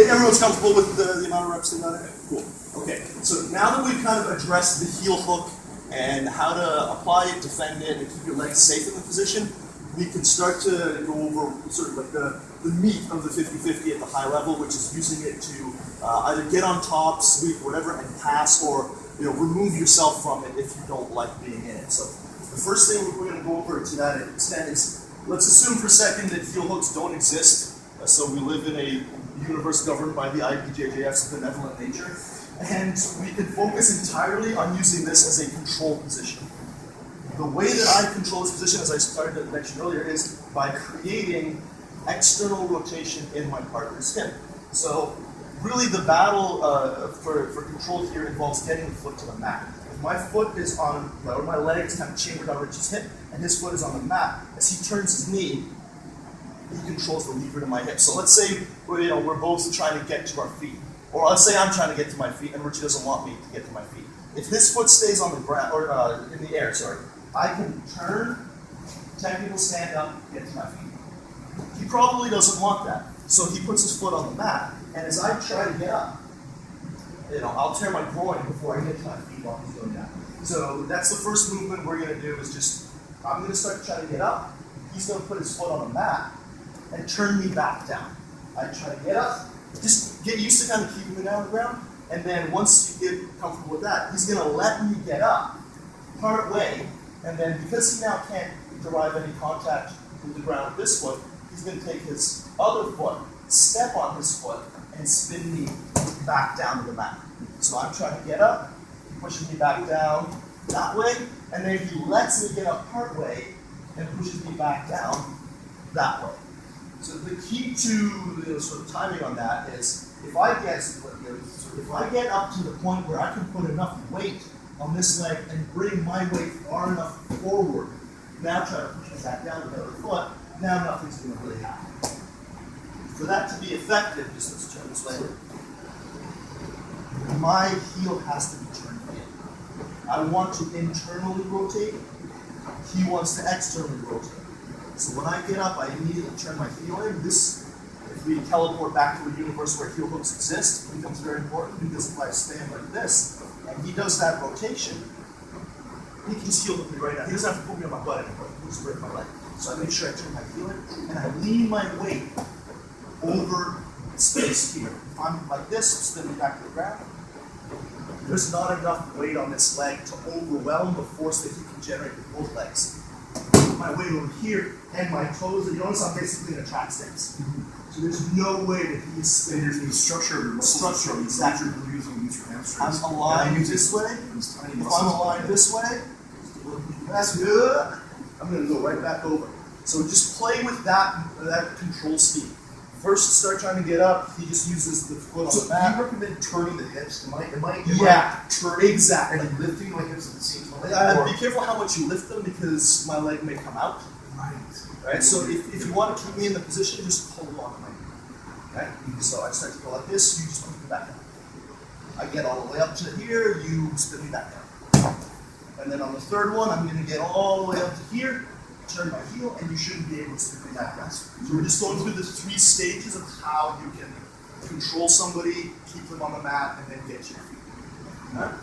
Everyone's comfortable with the amount of reps they got in? Cool. Okay, so now that we've kind of addressed the heel hook and how to apply it, defend it, and keep your legs safe in the position, we can start to go over sort of like the meat of the 50-50 at the high level, which is using it to either get on top, sweep, whatever, and pass, or remove yourself from it if you don't like being in it. So the first thing we're going to go over to that extent is, let's assume for a second that heel hooks don't exist. So we live in a universe governed by the IBJJF's benevolent nature, and we can focus entirely on using this as a control position. The way that I control this position, as I started to mention earlier, is by creating external rotation in my partner's hip. So really the battle for control here involves getting the foot to the mat. If my foot is on, or my leg is kind of chambered on Rich's hip, and his foot is on the mat, as he turns his knee, he controls the lever to my hip. So let's say we're both trying to get to our feet. Or let's say I'm trying to get to my feet and Richie doesn't want me to get to my feet. If his foot stays on the ground, or in the air, sorry, I can turn, technical stand up, get to my feet. He probably doesn't want that. So he puts his foot on the mat, and as I try to get up, I'll tear my groin before I get to my feet while he's going down. So that's the first movement we're going to do, is just, I'm going to start trying to get up, he's going to put his foot on the mat, and turn me back down. I try to get up, just get used to kind of keeping me down on the ground, and then once you get comfortable with that, he's going to let me get up part way, and then because he now can't derive any contact with the ground with this foot, he's going to take his other foot, step on his foot, and spin me back down to the mat. So I'm trying to get up, he pushes me back down that way, and then he lets me get up part way and pushes me back down that way. So the key to sort of timing on that is, if I get up to the point where I can put enough weight on this leg and bring my weight far enough forward, now try to push it back down with the other foot, now nothing's going to really happen. For that to be effective, just let's turn this way, my heel has to be turned in. I want to internally rotate, he wants to externally rotate. So when I get up, I immediately turn my heel in. This, if we teleport back to a universe where heel hooks exist, becomes very important, because if I stand like this, and he does that rotation, he can just heel hook me right now. He doesn't have to put me on my butt anymore, he can just break my leg. So I make sure I turn my heel in, and I lean my weight over space here. If I'm like this, spinning back to the ground, there's not enough weight on this leg to overwhelm the force that he can generate with both legs. My weight over here and my toes, and you notice I'm basically in a track stance. So there's no way that he's spinning. There's the structure of your muscle. Exactly. You're using these for hamstrings. I'm aligned this way. If I'm aligned this way, that's good. I'm going to go right back over. So just play with that control scheme. First, start trying to get up. He just uses the foot on the mat. Do you recommend turning the hips? Am I turning exactly. And lifting my hips at the same time? Be careful how much you lift them, because my leg may come out. Right. So if you want to keep me in the position, just hold on to my knee. Okay. So I start to go like this. You just push me back down. I get all the way up to here. You spin me back down. And then on the third one, I'm going to get all the way up to here. Turn my heel, and you shouldn't be able to spin me back down. So we're just going through the 3 stages of how you can control somebody, keep them on the mat, and then get to your feet. All right?